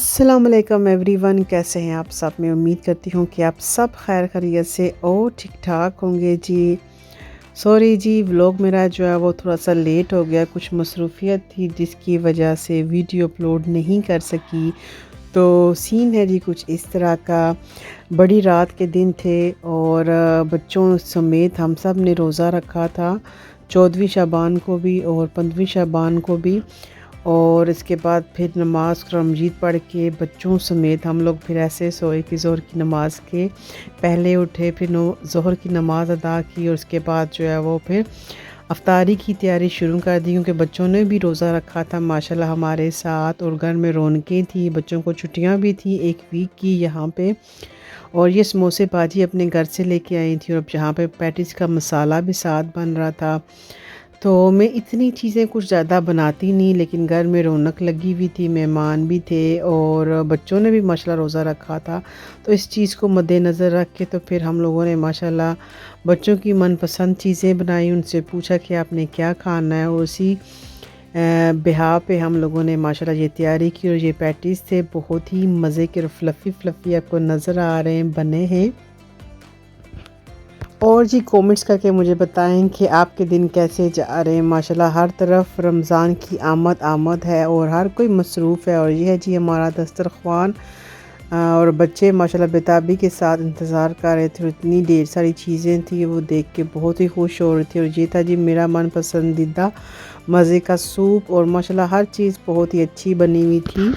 السلام علیکم every one, کیسے ہیں آپ سب؟ میں امید کرتی ہوں کہ آپ سب خیر خیریت سے اور ٹھیک ٹھاک ہوں گے جی۔ سوری جی، ولاگ میرا جو ہے وہ تھوڑا سا لیٹ ہو گیا، کچھ مصروفیت تھی جس کی وجہ سے ویڈیو اپلوڈ نہیں کر سکی۔ تو سین ہے جی کچھ اس طرح کا، بڑی رات کے دن تھے اور بچوں سمیت ہم سب نے روزہ رکھا تھا، 14ویں شعبان کو بھی اور 15ویں شعبان کو بھی، اور اس کے بعد پھر نماز قرآن مجید پڑھ کے بچوں سمیت ہم لوگ پھر ایسے سوئے کہ ظہر کی نماز کے پہلے اٹھے، پھر ظہر کی نماز ادا کی اور اس کے بعد جو ہے وہ پھر افطاری کی تیاری شروع کر دی، کیونکہ بچوں نے بھی روزہ رکھا تھا ماشاءاللہ ہمارے ساتھ، اور گھر میں رونقیں تھیں، بچوں کو چھٹیاں بھی تھیں 1 ویک کی یہاں پہ۔ اور یہ سموسے باجی اپنے گھر سے لے کے آئی تھی، اور جہاں پہ پیٹیز کا مسالہ بھی ساتھ بن رہا تھا۔ تو میں اتنی چیزیں کچھ زیادہ بناتی نہیں، لیکن گھر میں رونق لگی ہوئی تھی، مہمان بھی تھے اور بچوں نے بھی ماشاءاللہ روزہ رکھا تھا، تو اس چیز کو مد نظر رکھ کے تو پھر ہم لوگوں نے ماشاءاللہ بچوں کی من پسند چیزیں بنائی، ان سے پوچھا کہ آپ نے کیا کھانا ہے، اور اسی بہا پہ ہم لوگوں نے ماشاءاللہ یہ تیاری کی، اور یہ پیٹیز تھے بہت ہی مزے کے، فلفی فلفی آپ کو نظر آ رہے ہیں بنے ہیں۔ اور جی کامنٹس کر کے مجھے بتائیں کہ آپ کے دن کیسے جا رہے ہیں۔ ماشاءاللہ ہر طرف رمضان کی آمد ہے اور ہر کوئی مصروف ہے، اور یہ ہے جی ہمارا دسترخوان، اور بچے ماشاءاللہ بےتابی کے ساتھ انتظار کر رہے تھے، اور اتنی ڈھیر ساری چیزیں تھیں وہ دیکھ کے بہت ہی خوش ہو رہی تھی، اور یہ تھا جی میرا من پسندیدہ مزے کا سوپ، اور ماشاءاللہ ہر چیز بہت ہی اچھی بنی ہوئی تھی۔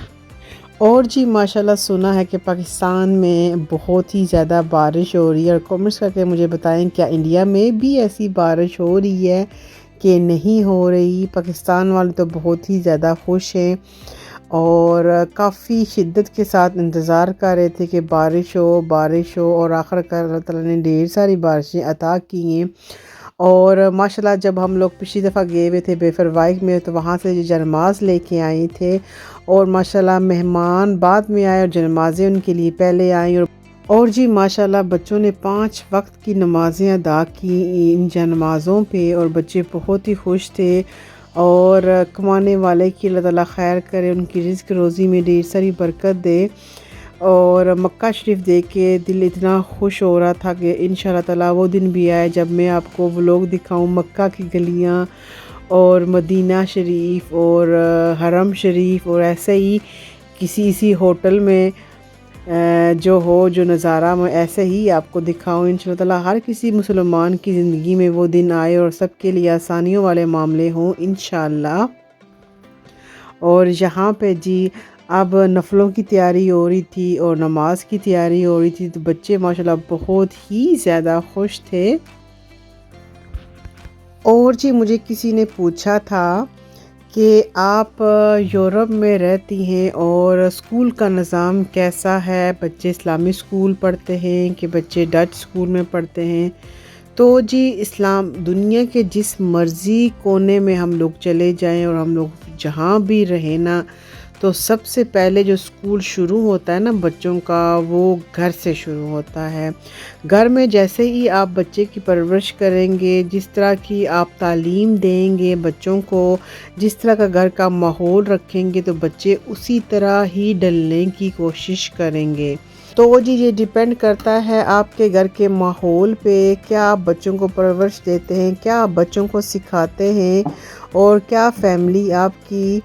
اور جی ماشاءاللہ سنا ہے کہ پاکستان میں بہت ہی زیادہ بارش ہو رہی ہے، اور کامنٹس کر کے مجھے بتائیں کیا انڈیا میں بھی ایسی بارش ہو رہی ہے کہ نہیں ہو رہی۔ پاکستان والے تو بہت ہی زیادہ خوش ہیں اور کافی شدت کے ساتھ انتظار کر رہے تھے کہ بارش ہو، اور آخر کار اللہ تعالیٰ نے ڈھیر ساری بارشیں عطا کی ہیں۔ اور ماشاءاللہ جب ہم لوگ پچھلی دفعہ گئے ہوئے تھے بیفر وائک میں، تو وہاں سے جنماز لے کے آئے تھے، اور ماشاءاللہ مہمان بعد میں آئے اور جنمازیں ان کے لیے پہلے آئیں، اور جی ماشاءاللہ بچوں نے 5 وقت کی نمازیں ادا کی ان جنمازوں پہ، اور بچے بہت ہی خوش تھے، اور کمانے والے کی اللہ تعالیٰ خیر کرے، ان کی رزق روزی میں ڈھیر ساری برکت دے، اور مکہ شریف دیکھ کے دل اتنا خوش ہو رہا تھا کہ انشاءاللہ تعالیٰ وہ دن بھی آئے جب میں آپ کو ولاگ دکھاؤں مکہ کی گلیاں اور مدینہ شریف اور حرم شریف، اور ایسے ہی کسی ہوٹل میں جو نظارہ میں ایسے ہی آپ کو دکھاؤں انشاءاللہ تعالیٰ۔ ہر کسی مسلمان کی زندگی میں وہ دن آئے اور سب کے لیے آسانیوں والے معاملے ہوں انشاءاللہ۔ اور یہاں پہ جی اب نفلوں کی تیاری ہو رہی تھی اور نماز کی تیاری ہو رہی تھی، تو بچے ماشاءاللہ بہت ہی زیادہ خوش تھے۔ اور جی مجھے کسی نے پوچھا تھا کہ آپ یورپ میں رہتی ہیں اور اسکول کا نظام کیسا ہے، بچے اسلامی اسکول پڑھتے ہیں کہ بچے ڈچ اسکول میں پڑھتے ہیں؟ تو جی دنیا کے جس مرضی کونے میں ہم لوگ چلے جائیں اور ہم لوگ جہاں بھی رہیں نا، تو سب سے پہلے جو اسکول شروع ہوتا ہے نا بچوں کا، وہ گھر سے شروع ہوتا ہے۔ گھر میں جیسے ہی آپ بچے کی پرورش کریں گے، جس طرح کی آپ تعلیم دیں گے بچوں کو، جس طرح کا گھر کا ماحول رکھیں گے، تو بچے اسی طرح ہی ڈھلنے کی کوشش کریں گے۔ تو جی یہ ڈیپینڈ کرتا ہے آپ کے گھر کے ماحول پہ، کیا آپ بچوں کو پرورش دیتے ہیں، کیا آپ بچوں کو سکھاتے ہیں، اور کیا فیملی آپ کی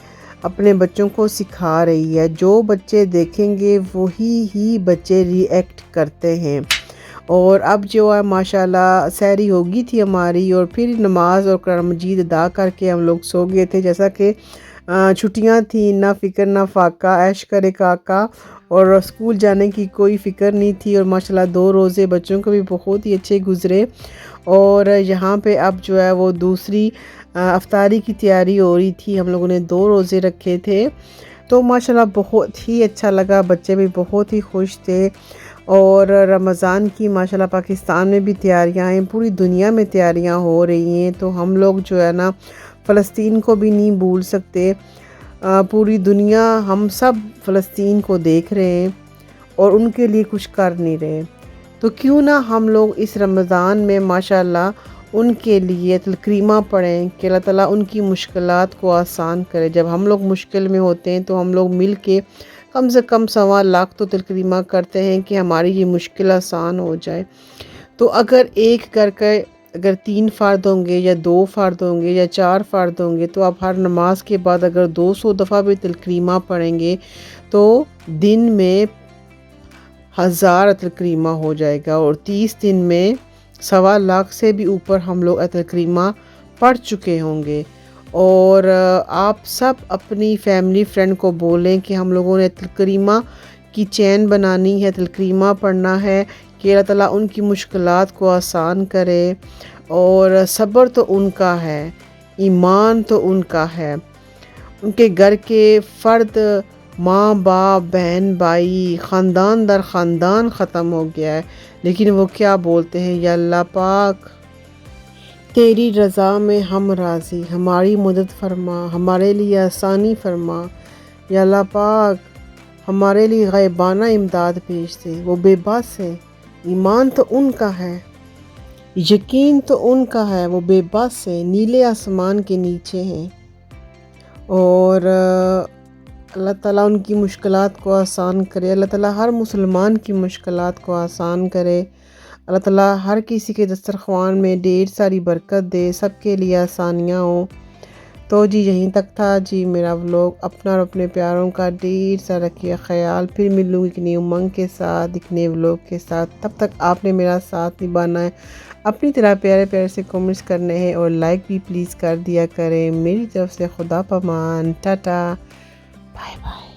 اپنے بچوں کو سکھا رہی ہے۔ جو بچے دیکھیں گے وہی ہی بچے ری ایکٹ کرتے ہیں۔ اور اب جو ہے ماشاءاللہ سحری ہو گئی تھی ہماری، اور پھر نماز اور قرآن مجید ادا کر کے ہم لوگ سو گئے تھے، جیسا کہ چھٹیاں تھیں، نہ فکر نہ فاقہ، عیش کرے کاکا، اور اسکول جانے کی کوئی فکر نہیں تھی، اور ماشاءاللہ 2 روزے بچوں کو بھی بہت ہی اچھے گزرے۔ اور یہاں پہ اب جو ہے وہ دوسری افطاری کی تیاری ہو رہی تھی، ہم لوگوں نے 2 روزے رکھے تھے، تو ماشاءاللہ بہت ہی اچھا لگا، بچے بھی بہت ہی خوش تھے۔ اور رمضان کی ماشاءاللہ پاکستان میں بھی تیاریاں ہیں، پوری دنیا میں تیاریاں ہو رہی ہیں، تو ہم لوگ جو ہے نا فلسطین کو بھی نہیں بھول سکتے۔ پوری دنیا ہم سب فلسطین کو دیکھ رہے ہیں اور ان کے لیے کچھ کر نہیں رہے، تو کیوں نہ ہم لوگ اس رمضان میں ماشاءاللہ ان کے لیے کلمہ پڑھیں کہ اللہ تعالیٰ ان کی مشکلات کو آسان کرے۔ جب ہم لوگ مشکل میں ہوتے ہیں تو ہم لوگ مل کے کم سے کم 1.25 لاکھ تو تلکریمہ کرتے ہیں کہ ہماری یہ مشکل آسان ہو جائے۔ تو اگر ایک گھر کا اگر 3 فرد ہوں گے یا 2 فرد ہوں گے یا 4 فرد ہوں گے تو آپ ہر نماز کے بعد اگر 200 دفعہ بھی تلکریمہ پڑھیں گے تو دن میں 1000 تلکریمہ ہو جائے گا، اور 30 دن میں 1.25 لاکھ سے بھی اوپر ہم لوگ تلکریمہ پڑھ چکے ہوں گے۔ اور آپ سب اپنی فیملی فرینڈ کو بولیں کہ ہم لوگوں نے تلکریمہ کی چین بنانی ہے، تلکریمہ پڑھنا ہے کہ اللہ تعالیٰ ان کی مشکلات کو آسان کرے۔ اور صبر تو ان کا ہے، ایمان تو ان کا ہے، ان کے گھر کے فرد ماں باپ بہن بھائی خاندان در خاندان ختم ہو گیا ہے، لیکن وہ کیا بولتے ہیں، یا اللہ پاک تیری رضا میں ہم راضی، ہماری مدد فرما، ہمارے لیے آسانی فرما، یا اللہ پاک ہمارے لیے غیبانہ امداد بھیج دے۔ وہ بے بس ہے، ایمان تو ان کا ہے، یقین تو ان کا ہے، وہ بے بس ہے، نیلے آسمان کے نیچے ہیں۔ اور اللہ تعالیٰ ان کی مشکلات کو آسان کرے، اللہ تعالیٰ ہر مسلمان کی مشکلات کو آسان کرے، اللہ تعالیٰ ہر کسی کے دسترخوان میں ڈھیر ساری برکت دے، سب کے لیے آسانیاں ہوں۔ تو جی یہیں تک تھا جی میرا ولاگ، اپنا اور اپنے پیاروں کا ڈھیر سارا رکھیے خیال۔ پھر ملوں گی ایک نئی امنگ کے ساتھ، ایک نئے ولاگ کے ساتھ، تب تک آپ نے میرا ساتھ نبھانا ہے، اپنی طرح پیارے پیارے سے کمنٹس کرنے ہیں اور لائک بھی پلیز کر دیا کریں۔ میری طرف سے خدا پامان، ٹاٹا، بائے بائے۔